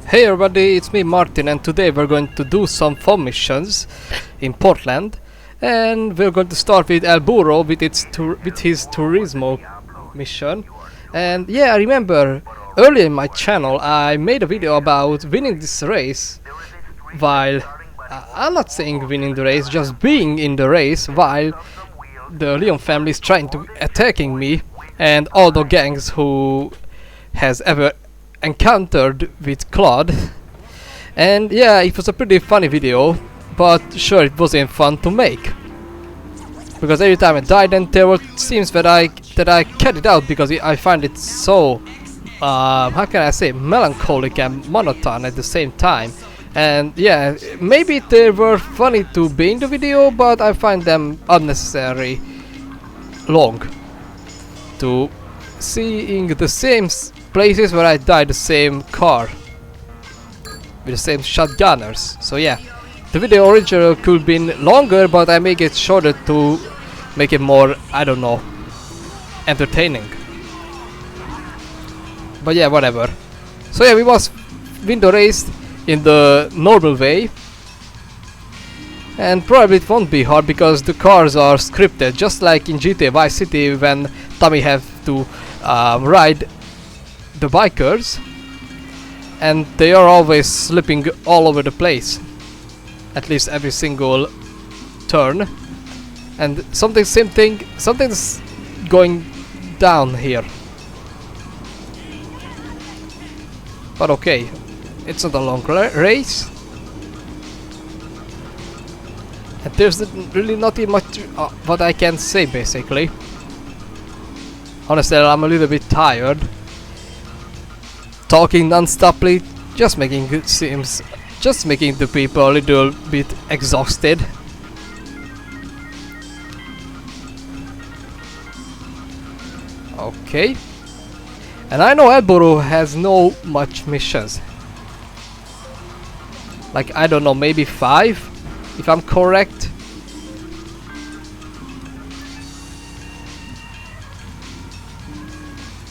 Hey everybody, it's me Martin, and today we're going to do some fun missions in Portland, and we're going to start with El Burro with his Turismo mission. And yeah, I remember earlier in my channel I made a video about winning this race while I'm not saying winning the race, just being in the race while the Leon family is trying to attacking me and all the gangs who has ever encountered with Claude. And yeah, it was a pretty funny video, but sure, it wasn't fun to make because every time I died, and there were scenes that I cut it out because I find it so how can I say, melancholic and monotone at the same time. And yeah, maybe they were funny to be in the video, but I find them unnecessary long to seeing the same places where I died the same car with the same shotgunners. So yeah, the video original could have been longer, but I make it shorter to make it more, I don't know, entertaining. But yeah, whatever. So yeah, we must win the race in the normal way, and probably it won't be hard because the cars are scripted, just like in GTA Vice City when Tommy have to ride the bikers, and they are always slipping all over the place, at least every single turn. And something's going down here. But okay, it's not a long race, and there's really not much what I can say basically. Honestly, I'm a little bit tired talking non-stoply, just making the people a little bit exhausted. Okay, and I know El Burro has no much missions. Like, I don't know, maybe 5, if I'm correct.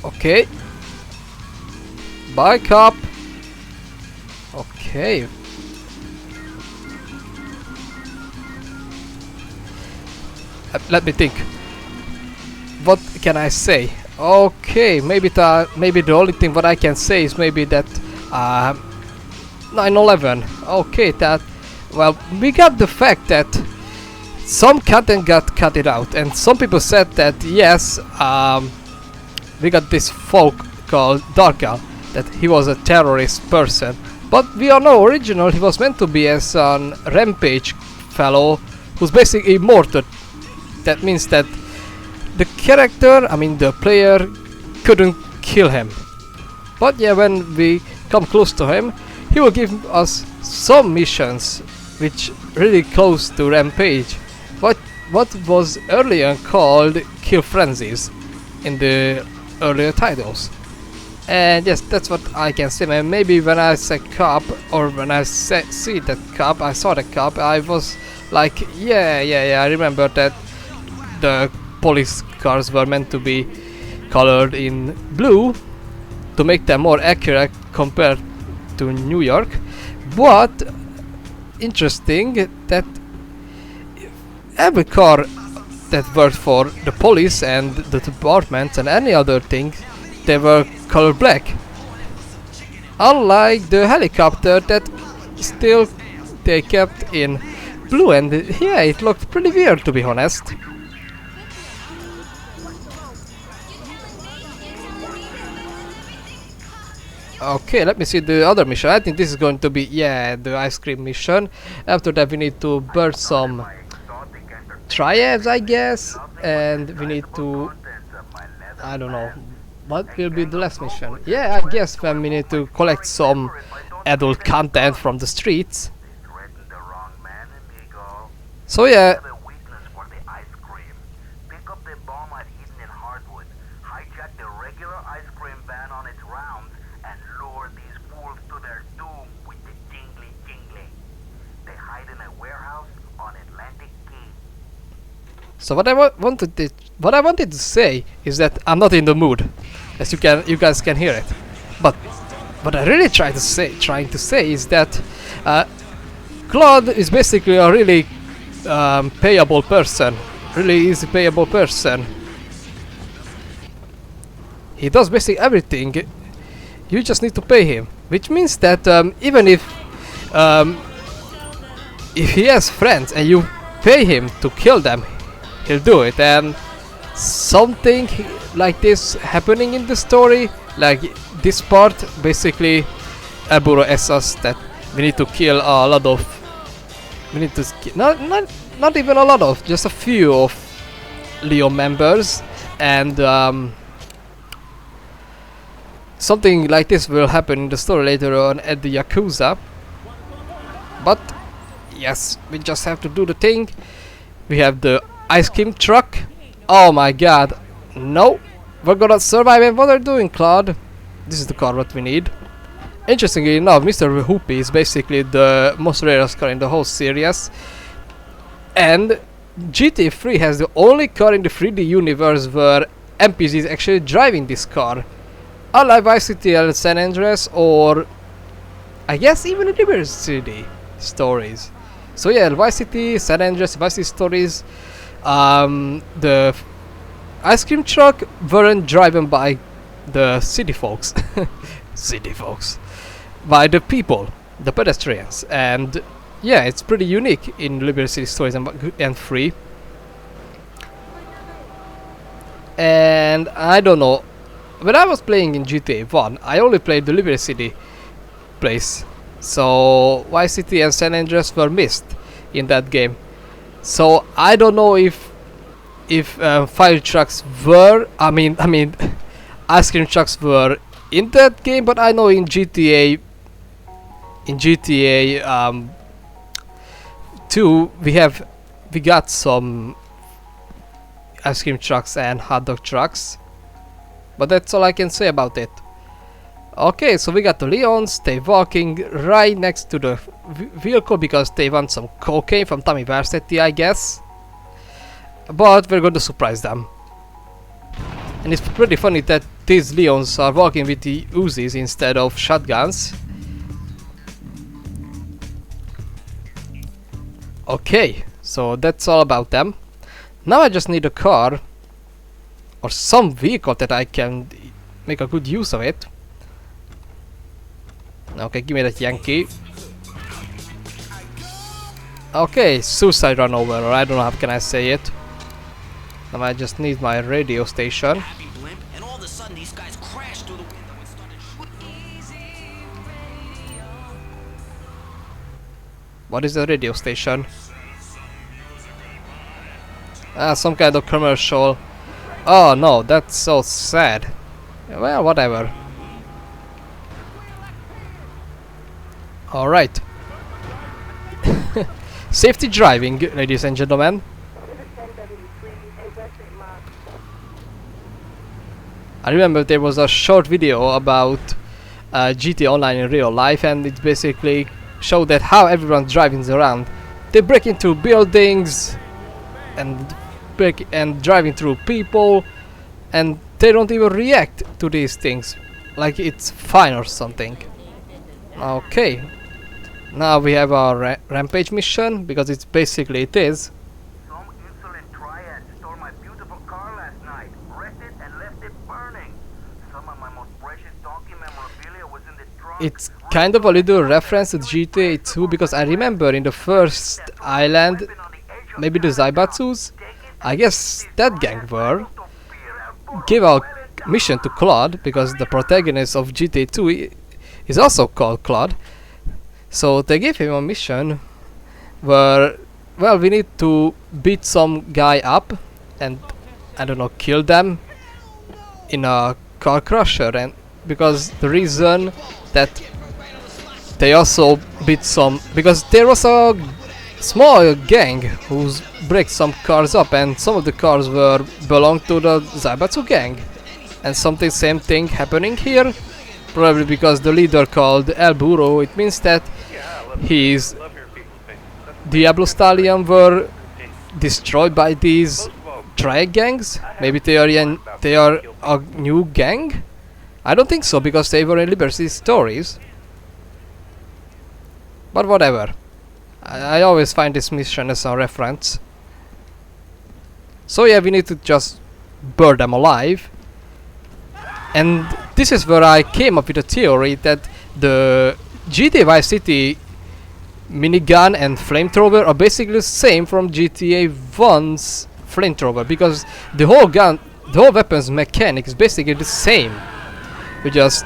Okay. Bye, cop. Okay. Let me think. What can I say? Okay, maybe the only thing what I can say is maybe that 9/11. Okay, that, well, we got the fact that some content got cut it out, and some people said that yes, we got this folk called Darka, that he was a terrorist person, but we all know original he was meant to be as an Rampage fellow who's basically immortal. That means that the character, I mean the player, couldn't kill him. But yeah, when we come close to him, he will give us some missions which really close to Rampage, what was earlier called Kill Frenzies in the earlier titles. And yes, that's what I can say, man. Maybe when I say cop, or when I see that cop, I saw the cop, I was like, yeah, I remember that the police cars were meant to be colored in blue to make them more accurate compared to New York. But interesting that every car that worked for the police and the department and any other thing, they were colored black, unlike the helicopter that still they kept in blue. And yeah, it looked pretty weird, to be honest. Okay, let me see the other mission. I think this is going to be, yeah, the ice cream mission. After that we need to burn some triads, I guess, and we need to, I don't know, what will be the last mission? Yeah, I guess when we need to collect some adult content from the streets. So yeah. So what I wanted to say is that I'm not in the mood, as you guys can hear it. But what I really trying to say is that Claude is basically a really payable person. Really easy payable person. He does basically everything. You just need to pay him, which means that even if he has friends and you pay him to kill them, he'll do it. And something like this happening in the story, like this part, basically Elburo asks us that we need to kill a lot of, we need to not even a lot of, just a few of Leo members, and something like this will happen in the story later on at the Yakuza. But yes, we just have to do the thing. We have the ice cream truck. Oh my god, no, we're gonna survive. And what are you doing, Claude? This is the car what we need. Interestingly enough, Mr. Whoopi is basically the most rarest car in the whole series, and GTA 3 has the only car in the 3D universe where NPC is actually driving this car. Unlike Vice City and San Andreas, or I guess even the Liberty City stories. So yeah, Vice City, San Andreas, Vice City stories, the ice cream truck weren't driven by the city folks. City folks. By the people, the pedestrians. And yeah, it's pretty unique in Liberty City stories and 3. And I don't know, when I was playing in GTA 1, I only played the Liberty City place. So Vice City and San Andreas were missed in that game. So I don't know if fire trucks were, I mean ice cream trucks were in that game, but I know in GTA 2 we got some ice cream trucks and hot dog trucks, but that's all I can say about it. Okay, so we got the Leons. They walking right next to the vehicle because they want some cocaine from Tommy Vercetti, I guess. But we're going to surprise them. And it's pretty funny that these Leons are walking with the Uzis instead of shotguns. Okay, so that's all about them. Now I just need a car or some vehicle that I can make a good use of it. Okay, give me that Yankee. Okay, suicide run over, or I don't know how can I say it. Now I just need my radio station. What is the radio station? Ah, some kind of commercial. Oh no, that's so sad. Well, whatever. Alright. Safety driving, ladies and gentlemen. I remember there was a short video about GTA Online in real life, and it basically showed that how everyone's driving around. They break into buildings and driving through people, and they don't even react to these things like it's fine or something. Okay, now we have our Rampage mission, because it's basically it is. Some insolent triad stole my beautiful car last night, wrecked it and left it burning. Some of my most precious donkey memorabilia was in the trunk. It's kind of a little reference to GTA 2, because I remember in the first island, maybe the Zaibatsus, I guess that gang gave out mission to Claude, because the protagonist of GTA 2 is also called Claude. So they gave him a mission where, well, we need to beat some guy up and, I don't know, kill them in a car crusher. And because the reason that they also beat some, because there was a small gang who break some cars up, and some of the cars belonged to the Zaibatsu gang, and same thing happening here. Probably because the leader called Elburo, it means that his Diablo Stallion were destroyed by these triad gangs. Maybe they are a new gang. I don't think so, because they were in Liberty stories. But whatever. I always find this mission as a reference. So yeah, we need to just burn them alive. And this is where I came up with a theory that the GTA Vice City minigun and flamethrower are basically the same from GTA 1's flamethrower, because the whole weapon's mechanic is basically the same. You're just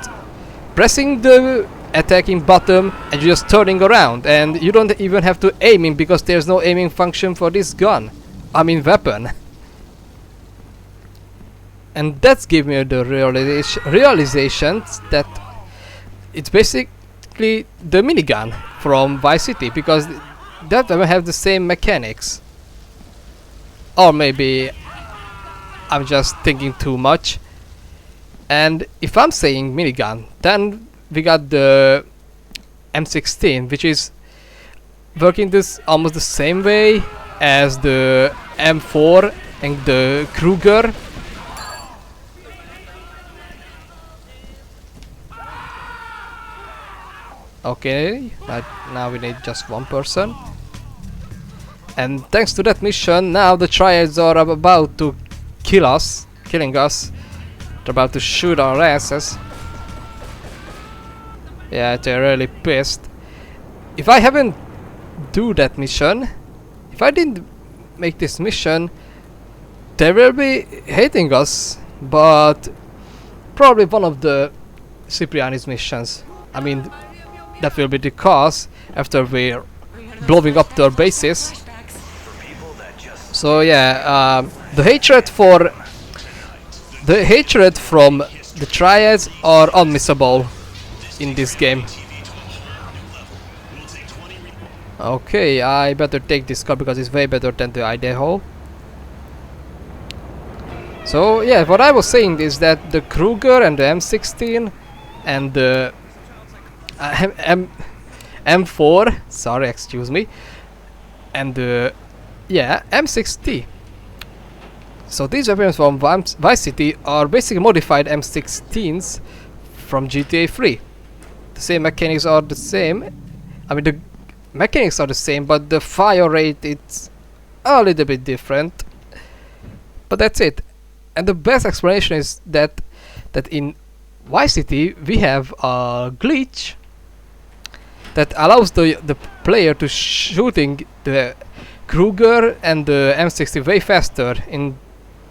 pressing the attacking button and you're just turning around, and you don't even have to aiming because there's no aiming function for this gun. I mean weapon. And that's gave me the realization that it's basically the minigun from Vice City, because that weapon have the same mechanics. Or maybe I'm just thinking too much. And if I'm saying minigun, then we got the M16, which is working this almost the same way as the M4 and the Kruger. Okay, but now we need just one person. And thanks to that mission, now the triads are about to killing us. They're about to shoot our asses. Yeah, they're really pissed. If I haven't do that mission, if I didn't make this mission, they will be hating us. But probably one of the Cipriani's missions. I mean, that will be the cause after we're blowing up their bases. So yeah, the hatred from the triads are unmissable in this game. Okay, I better take this car because it's way better than the Idaho. So yeah, what I was saying is that the Kruger and the M16 and the M4, sorry, excuse me, and the M60. So these weapons from Vice City are basically modified M16s from GTA 3. The same mechanics are the same. I mean, the mechanics are the same, but the fire rate it's a little bit different. But that's it. And the best explanation is that in Vice City we have a glitch that allows the player to shooting the Kruger and the M60 way faster in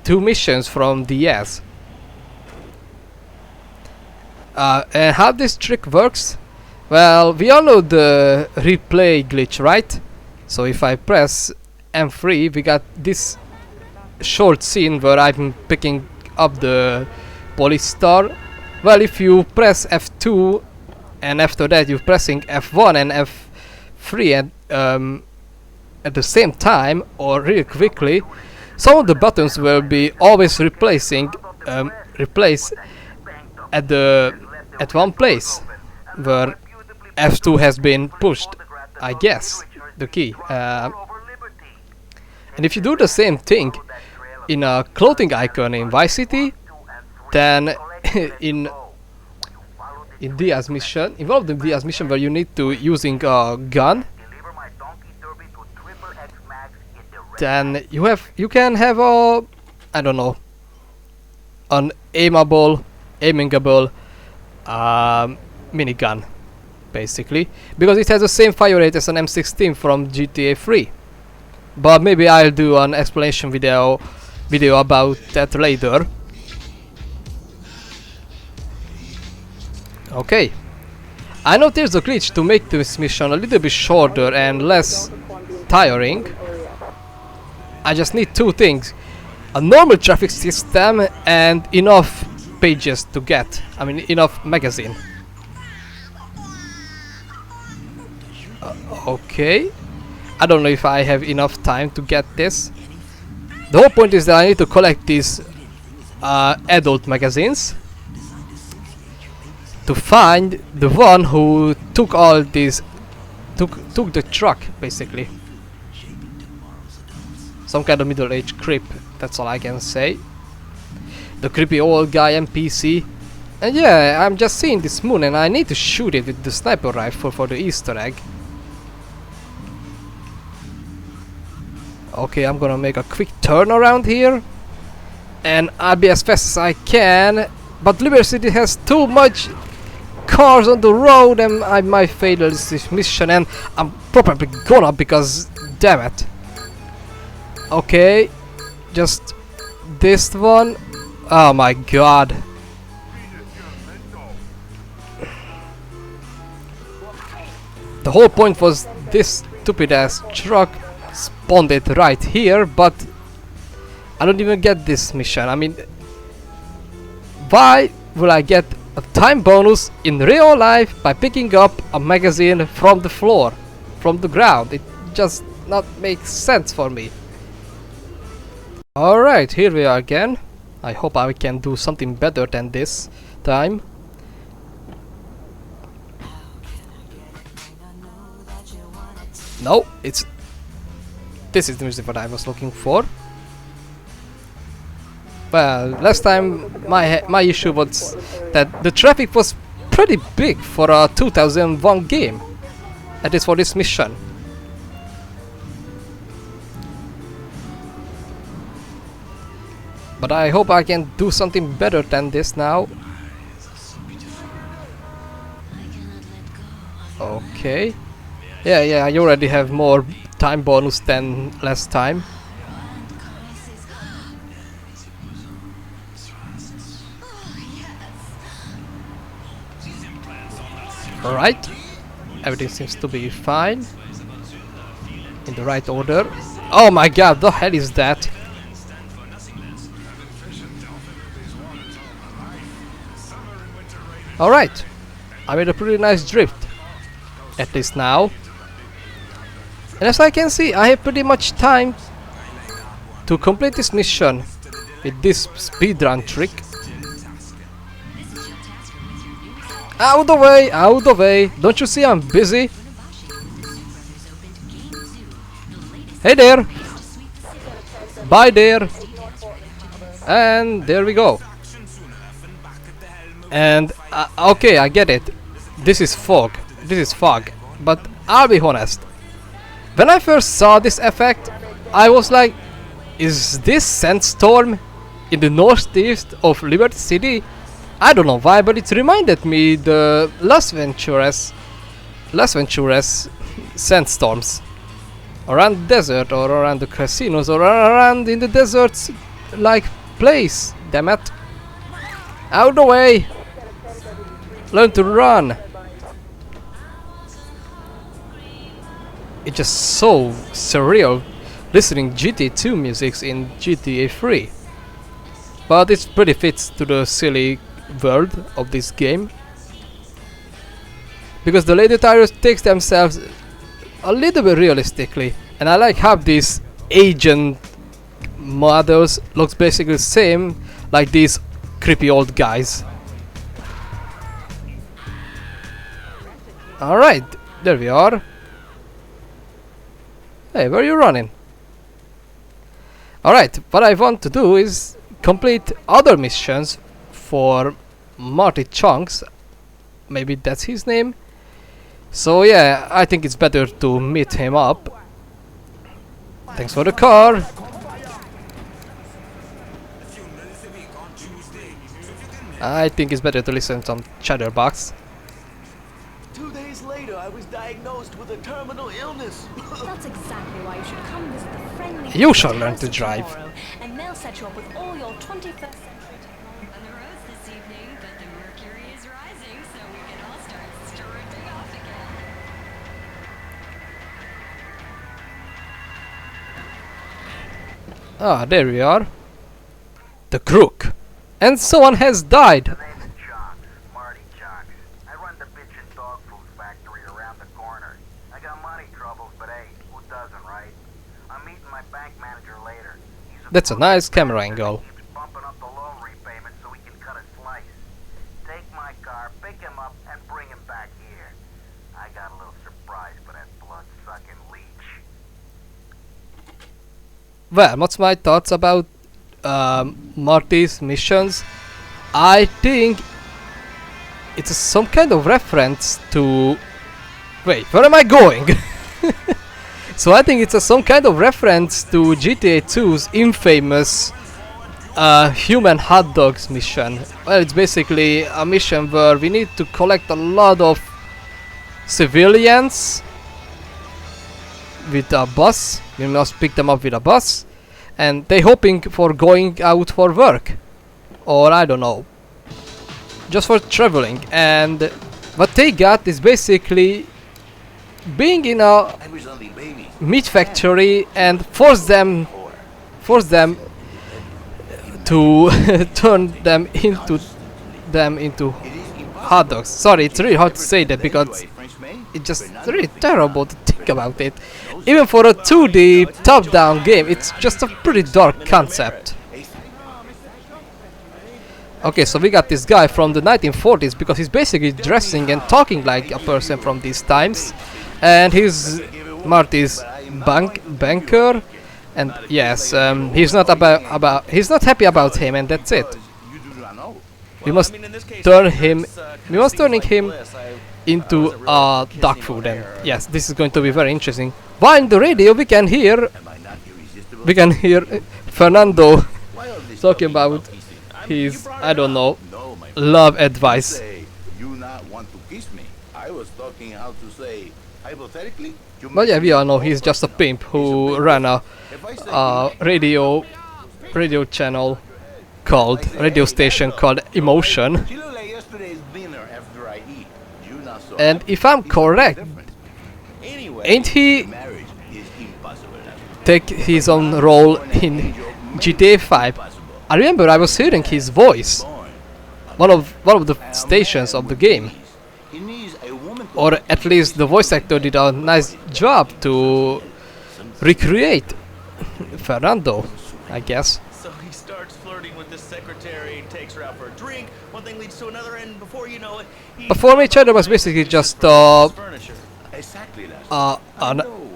2 missions from DS. And how this trick works? Well, we all know the replay glitch, right? So if I press M3, we got this short scene where I'm picking up the police star. Well, if you press F2 and after that you're pressing F1 and F3 and at the same time or really quickly, some of the buttons will be always replace at one place where F2 has been pushed, I guess, the key. And if you do the same thing in a clothing icon in Vice City, then in Diaz mission, involved in Diaz mission where you need to using a gun, then you can have a, I don't know, an aimingable minigun, basically, because it has the same fire rate as an M16 from GTA 3. But maybe I'll do an explanation video about that later. Okay, I know there's a glitch to make this mission a little bit shorter and less tiring. I just need 2 things: a normal traffic system and enough pages to get. I mean, enough magazine. Okay, I don't know if I have enough time to get this. The whole point is that I need to collect these adult magazines to find the one who took all these, took the truck, basically. Some kind of middle-aged creep, that's all I can say. The creepy old guy NPC And yeah, I'm just seeing this moon and I need to shoot it with the sniper rifle for the Easter egg. Okay, I'm gonna make a quick turn around here. And I'll be as fast as I can. But Liberty City has too much cars on the road and I might fail this mission, and I'm probably gonna because damn it. Okay, just this one. Oh my god. The whole point was this stupid ass truck spawned it right here, but I don't even get this mission. I mean, why will I get a time bonus in real life by picking up a magazine from the floor, from the ground? It just not makes sense for me. Alright, here we are again. I hope I can do something better than this time. No, this is the music that I was looking for. Well, last time my issue was that the traffic was pretty big for a 2001 game. That is for this mission. But I hope I can do something better than this now. Okay. Yeah, I already have more time bonus than last time. Alright. Everything seems to be fine. In the right order. Oh my god, the hell is that? Alright. I made a pretty nice drift. At least now. And as I can see, I have pretty much time to complete this mission with this speedrun trick. Out the way, out the way. Don't you see I'm busy? Hey there. Bye there. And there we go. And okay, I get it. This is fog. This is fog. But I'll be honest. When I first saw this effect, I was like, is this sandstorm in the northeast of Liberty City? I don't know why, but it reminded me the Las Venturas sandstorms. Around the desert, or around the casinos, or around in the deserts like place. Damn it. Out the way! Learn to run! It's just so surreal listening GTA 2 music in GTA 3. But it pretty fits to the silly world of this game. Because the lady tires takes themselves a little bit realistically. And I like how these agent models looks basically the same like these creepy old guys. Alright, there we are. Hey, where are you running? Alright, what I want to do is complete other missions for Marty Chunks. Maybe that's his name. So yeah, I think it's better to meet him up. Thanks for the car. I think it's better to listen to some chatterbox. 2 days later, I was diagnosed with a terminal illness. That's exactly why you should come visit the friendly. You shall learn to drive. Tomorrow, and they'll set you up with all your 21st century technology. On the roads this evening, but the mercury is rising, so we can all start strutting off again. Ah, there we are. The crook. And someone has died. My name's Chunks, Marty Chunks. I run the bitchin' dog food factory around the corner. I got money troubles, but hey, who doesn't, right? I'm meeting my bank manager later. He's That's a nice camera angle. He keeps bumping up the loan repayment so he can cut a slice. Take my car, pick him up, and bring him back here. I got a little surprise for that blood-sucking leech. Well, what's my thoughts about Marty's missions? I think it's some kind of reference to... Wait, where am I going? So I think it's some kind of reference to GTA 2's infamous human hot dogs mission. Well, it's basically a mission where we need to collect a lot of civilians with a bus. We must pick them up with a bus, and they hoping for going out for work, or I don't know, just for traveling. And what they got is basically being in a meat factory and force them to turn them into hot dogs. Sorry, it's really hard to say that because it's just really terrible to think about it. Even for a 2D top-down game, it's just a pretty dark concept. Okay, so we got this guy from the 1940s because he's basically dressing and talking like a person from these times, and he's Marty's banker, and yes, he's not happy about him, and that's it. We must turning him into dog food, and yes, this is going to be very interesting. While in the radio we can hear Fernando talking about his, I don't know, love advice. But yeah, we all know he's just a pimp who ran a radio station called Emotion. And if I'm correct, ain't he take his own role in GTA 5? I remember I was hearing his voice, one of the stations of the game, or at least the voice actor did a nice job to recreate Fernando, I guess. So he starts flirting with this secretary, takes her out for a drink, one thing leads to another, and before you know it, But for me, China was basically just an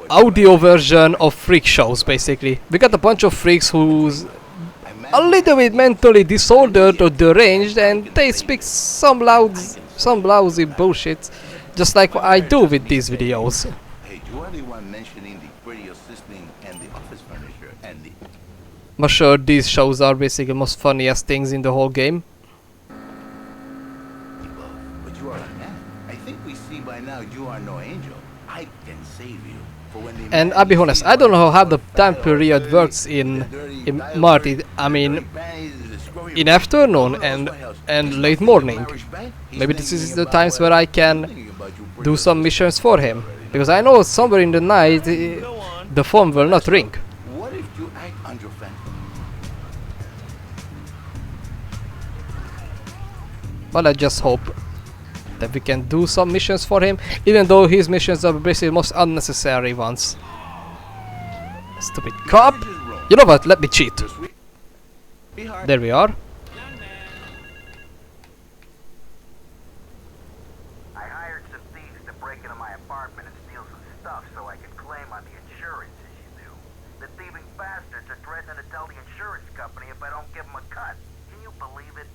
audio version of freak shows, basically. We got a bunch of freaks who's a little bit mentally disordered or deranged, and they speak some lousy bullshit, just like what I do with these videos. Hey, you are the one mentioning the pretty assisting and the office furniture and the... I'm sure these shows are basically the most funniest things in the whole game. But you are a man. I think we see by now you are no angel. I can save you. For when the And I'll be honest, I don't know how the time period works in Marty. I mean, in afternoon and late morning. Maybe this is the times where I can do some missions for him, because I know somewhere in the night the phone will not ring. What if you act under phantom? But I just hope that we can do some missions for him, even though his missions are basically the most unnecessary ones. Stupid cop! You know what? Let me cheat. There we are. I hired some thieves to break into my apartment and steal some stuff so I could claim on the insurance issue. The thieving bastards are threatening to tell the insurance company if I don't give them a cut. Can you believe it?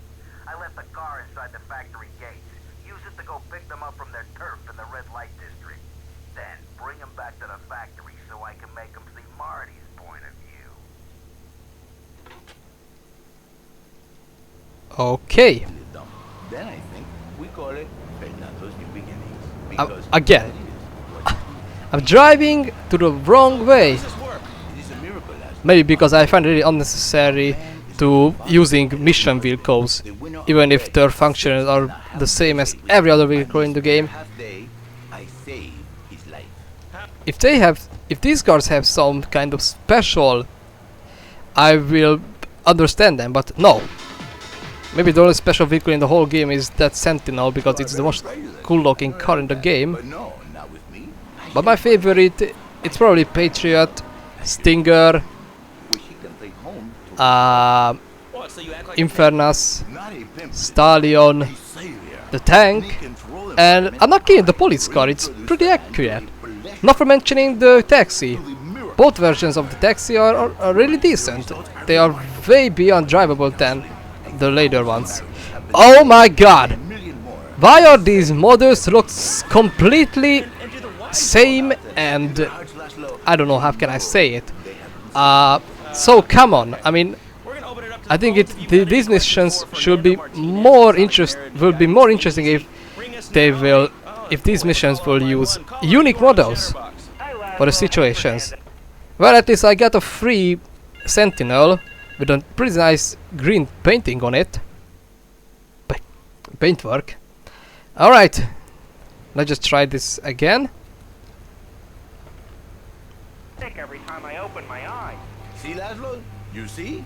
I left the car inside the factory gates. Use it to go pick them up from their turf in the red light district. Then bring them back to the factory so I can make them see Marty's point of view. Okay. Then I think we call it Fernando's new beginnings. Because Again. I'm driving to the wrong way. it is a miracle last Maybe because I find it really unnecessary to using mission vehicles, even if their functions are the same as every other vehicle in the game. half day, I saved his life. If these cars have some kind of special, I will understand them, but no. Maybe the only special vehicle in the whole game is that Sentinel, because it's the most cool looking car in the game. But no, not with me. But my favorite, it's probably Patriot, Stinger, Wish he can take home to Infernus, not a pimp, Stallion, a savior. the tank, Control him. and I'm not kidding, the police car, it's pretty accurate. Not for mentioning the taxi. Both versions of the taxi are really decent. They are way beyond drivable than the later ones. Oh my god! why are these models looks completely same and I don't know how can I say it. So come on, I mean, I think these missions should be more interesting if these missions will use unique models for the situations. Well, at least I got a free Sentinel with a pretty nice green painting on it. Paintwork. Alright, let's just try this again. Every time I open my eyes. See, Laszlo? You see?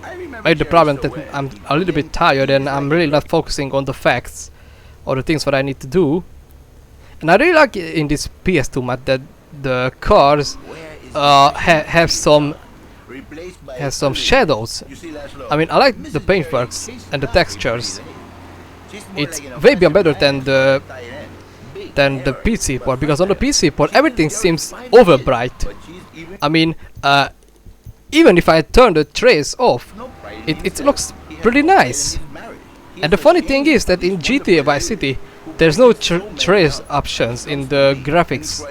I remember Maybe the problem that Jerry so I'm a little bit tired and I'm really not focusing on the facts or the things what I need to do. And I really like in this PS2 map that the cars have some shadows. I mean, I like the paintworks and the textures. It's way beyond better than the PC port, because on the PC port everything seems over bright. I mean, even if I turn the trace off, it looks pretty nice. And the funny thing is that in GTA Vice City there's no trace options in the graphics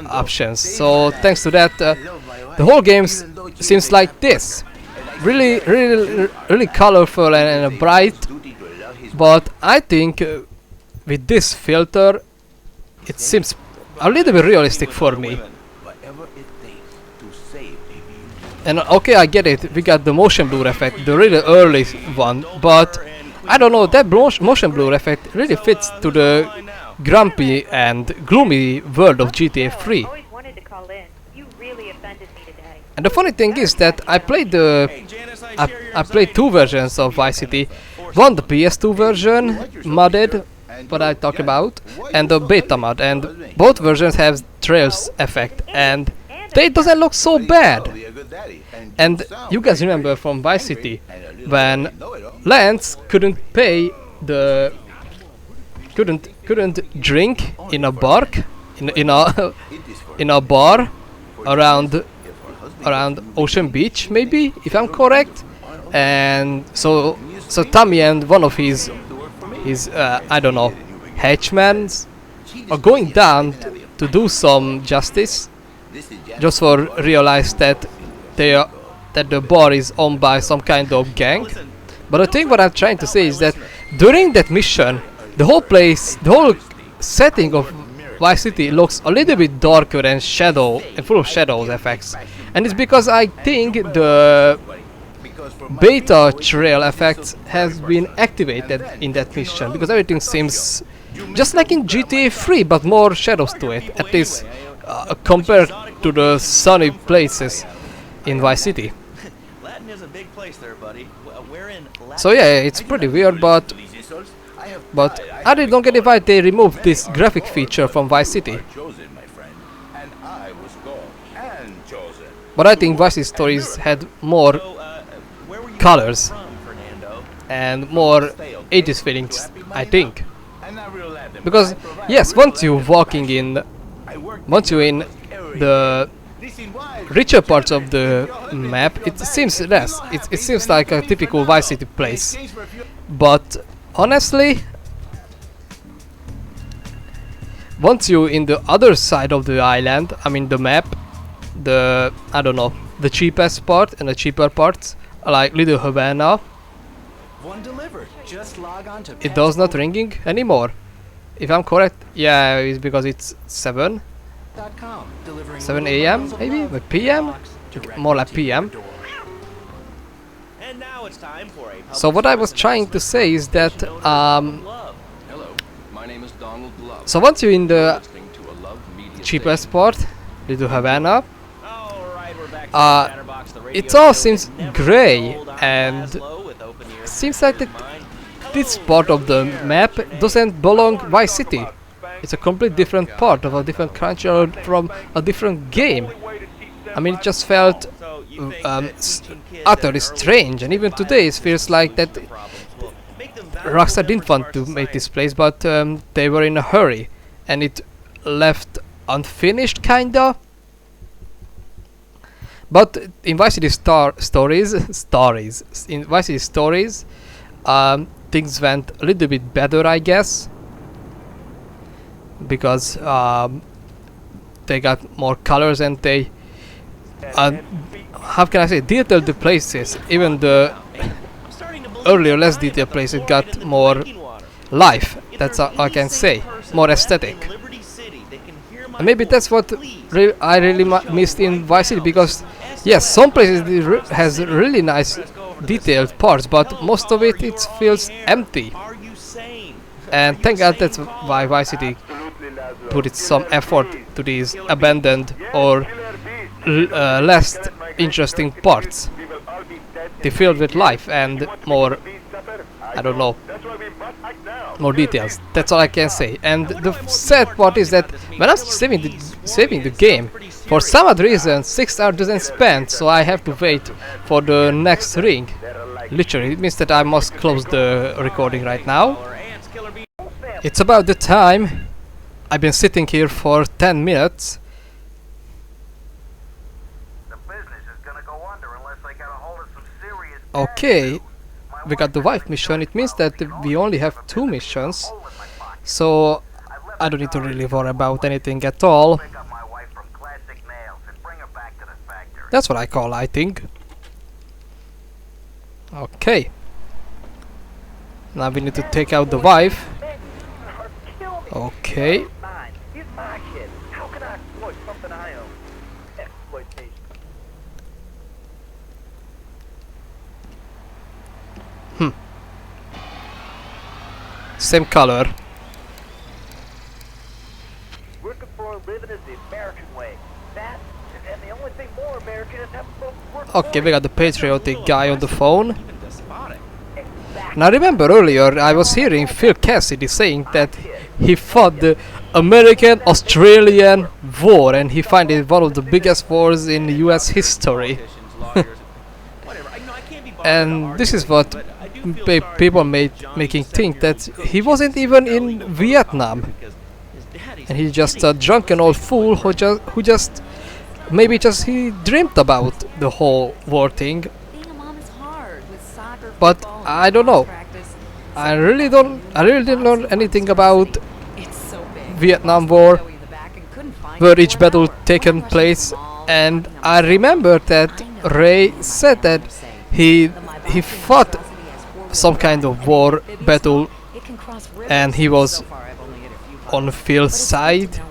options. So thanks to that, the whole game seems like this, really colorful and bright. But I think with this filter, it seems a little bit realistic for me. And okay, I get it, we got the motion blur effect, the really early one, but I don't know, that motion blur effect really fits to the grumpy and gloomy world of GTA 3. And the funny thing is that I played I played two versions of Vice City. One, the PS2 version, modded, what I talked about, and the beta mod, and both versions have trails effect, and they doesn't look so bad. And you guys remember from Vice City when Lance couldn't pay the couldn't drink in a bar in a bar around Ocean Beach, maybe, if I'm correct. And so Tommy and one of his I don't know, henchmans are going down to do some justice, just for realize that the bar is owned by some kind of gang. But the thing what I'm trying to say is that during that mission, the whole setting of Vice City looks a little bit darker and full of shadows effects. And it's because I think the beta trail effect has been activated in that mission, because everything seems just like in GTA 3 but more shadows to it, at least compared to the sunny places in Vice City. So yeah, it's pretty weird, but I really don't get it why they removed this graphic feature from Vice City. But I think Vice City Stories had more colors and more 80s feelings, I think. Because yes, once you're in the richer parts of the map, it seems less. It seems like a typical Vice City place. But honestly, once you're in the other side of the island, I mean the map, I don't know, the cheapest part and the cheaper parts, like Little Havana, One delivered. Just log on to it does not ringing anymore. If I'm correct, yeah, it's because it's 7 a.m. maybe, but PM? More like PM. And now it's time for a So what I was trying to say is that so once you're in the cheapest part, Little Havana, it all seems grey, and seems like that this part of the map doesn't belong Vice City. It's a completely different part of a different country or from a different game. I mean, it just felt utterly strange, and even today it feels like that Rockstar didn't want to make this place, but they were in a hurry, and it left unfinished, kinda. But in Vice City Stories, things went a little bit better, I guess. because they got more colors and they how can I say, detailed the places. Even the earlier less detailed places got more life. That's all I can say. More aesthetic. And maybe that's what I really missed in Vice City, because yes, some places has really nice detailed parts, but most of it feels empty. And thank God that's why Vice City put it some effort to these abandoned or less interesting parts. They filled with life and more, I don't know, more details. That's all I can say. And the sad part is that when I'm saving the game, for some odd reason 6 hours doesn't spend, so I have to wait for the next ring. Literally, it means that I must close the recording right now. It's about the time. I've been sitting here for 10 minutes. The business is gonna go under unless I get a hold of some serious Okay, we got the wife mission. It means that we only have 2 missions, so I don't need to really worry about anything at all. pick up my wife from Classic Nails and bring her back to the factory. That's what I call lighting. Okay. Now we need to take out the wife. Okay. He's my kid. How can I exploit something I own? Exploitation. Same color. Working for a living is the American way. That, and the only thing more American is having folks work. Okay, we got the patriotic guy on the phone. Now remember earlier I was hearing Phil Cassidy saying that he fought the American-Australian War and he found it one of the biggest wars in US history. And this is what people making think that he wasn't even in Vietnam. And he's just a drunken old fool who just maybe just he dreamed about the whole war thing. But I don't know. I really didn't learn anything about Vietnam War, where each battle taken place, and I remember that Ray said that he fought some kind of war battle and he was on Phil's side,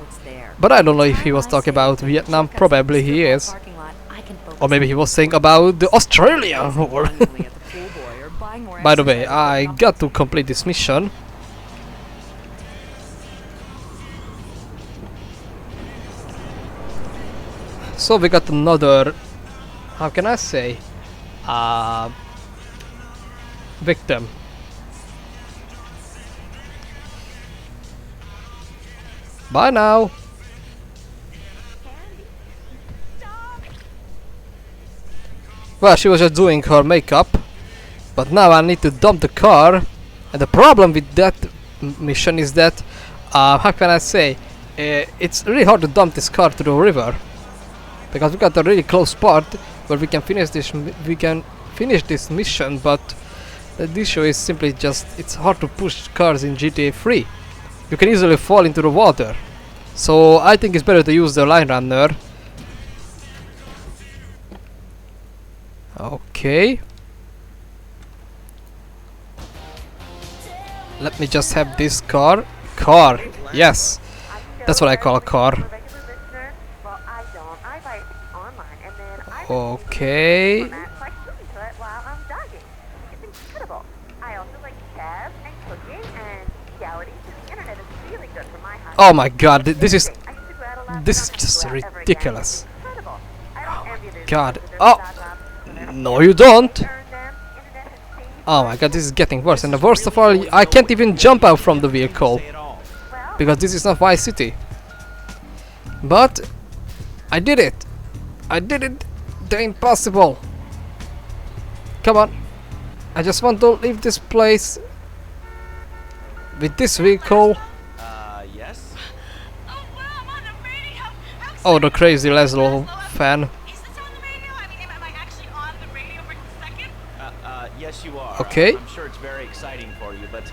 but I don't know if he was talking about Vietnam. Probably he is, or maybe he was saying about the Australian War. By the way, I got to complete this mission. So we got another, how can I say, victim. Bye now. Well, she was just doing her makeup, but now I need to dump the car. And the problem with that mission is that, how can I say, it's really hard to dump this car to the river, because we got a really close part where we can finish this mission, but the issue is simply just it's hard to push cars in GTA 3. You can easily fall into the water, so I think it's better to use the line runner. Okay. Let me just have this car. Yes, that's what I call a car. Okay. Oh my god, this is just ridiculous. God. Oh, no you don't. Oh my god, this is getting worse. And the worst of all, I can't even jump out from the vehicle, because this is not Vice City. But I did it. I did it. The impossible. Come on. I just want to leave this place with this vehicle. Yes? Oh, wow, I'm on the radio. Oh, the crazy Laszlo fan. Is this on the radio? I mean, am I actually on the radio for a second? Yes, you are. Okay. I'm sure it's very exciting for you, but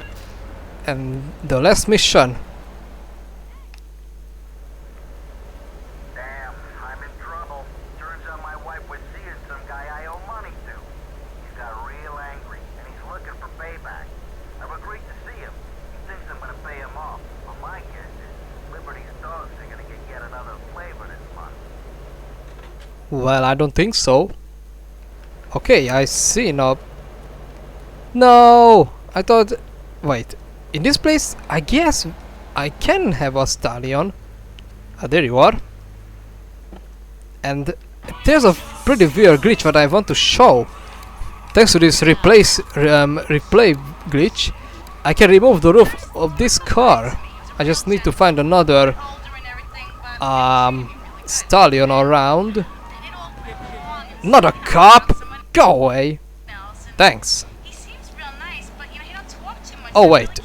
And the last mission. Well, I don't think so. Okay, I see now. No! I thought... Wait. In this place, I guess I can have a stallion. Ah, there you are. And there's a pretty weird glitch that I want to show. Thanks to this replay glitch, I can remove the roof of this car. I just need to find another stallion around. Not a cop! Go away! Thanks. Oh wait.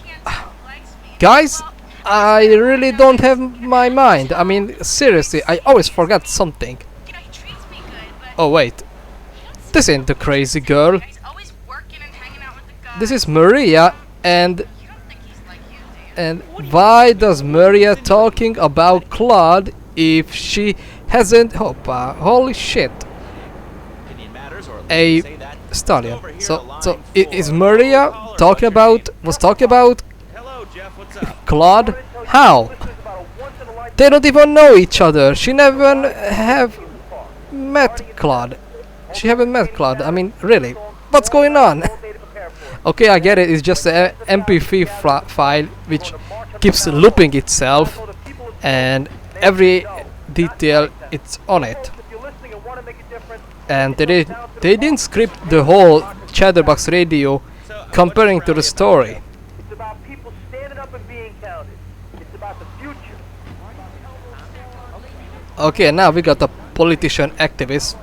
Guys, I really don't have my mind. I mean, seriously, I always forget something. Oh wait. This ain't the crazy girl. This is Maria, and why does Maria talking about Claude if she hasn't... holy shit. A stallion. So is Maria talking about... was talking about Claude? How? They don't even know each other. She never have met Claude. She haven't met Claude. I mean, really, what's going on? Okay, I get it. It's just an MP3 file which keeps looping itself, and every detail it's on it. And they didn't script the whole Chatterbox radio comparing to the story. It's about people standing up and being counted. It's about the future. Okay, now we got a politician activist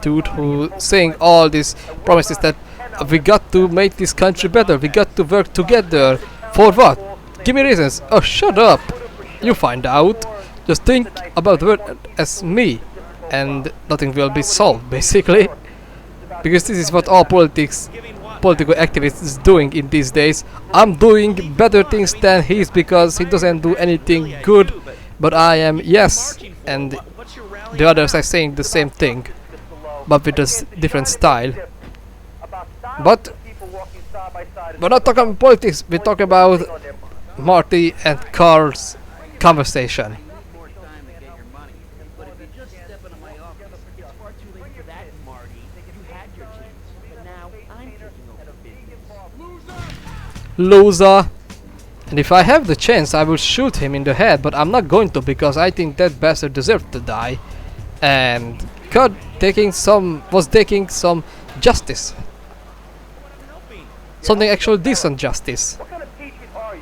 dude who saying all these promises that we got to make this country better, we got to work together. For what? Give me reasons. Oh, shut up. You find out. Just think about the world as me, and nothing will be solved, basically. Because this is what all political activists is doing in these days. I'm doing better things than he is because he doesn't do anything good, but I am, yes, and the others are saying the same thing, but with a different style. But we're not talking about politics, we're talking about Marty and Carl's conversation. Loser! And if I have the chance, I will shoot him in the head, but I'm not going to because I think that bastard deserved to die. And God was taking some justice. Something actual decent justice.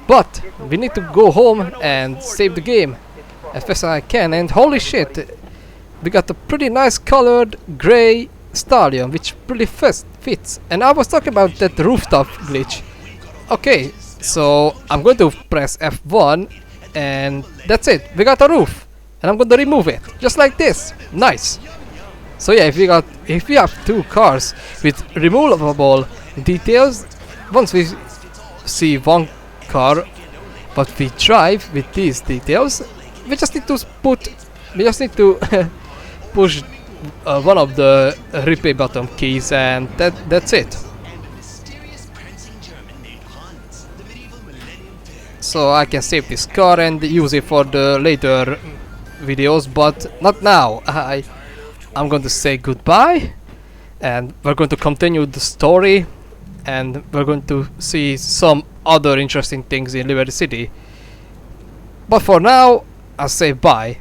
But we need to go home and save the game as fast as I can. And holy shit, we got a pretty nice colored grey stallion which pretty fits. And I was talking about that rooftop glitch. Okay, so I'm going to press F1 and that's it. We got a roof and I'm going to remove it just like this. Nice. So yeah, if we have two cars with removable details, once we see one car but we drive with these details, we just need to push one of the replay button keys, and that's it. So I can save this car and use it for the later videos, but not now. I'm going to say goodbye, and we're going to continue the story, and we're going to see some other interesting things in Liberty City. But for now, I'll say bye.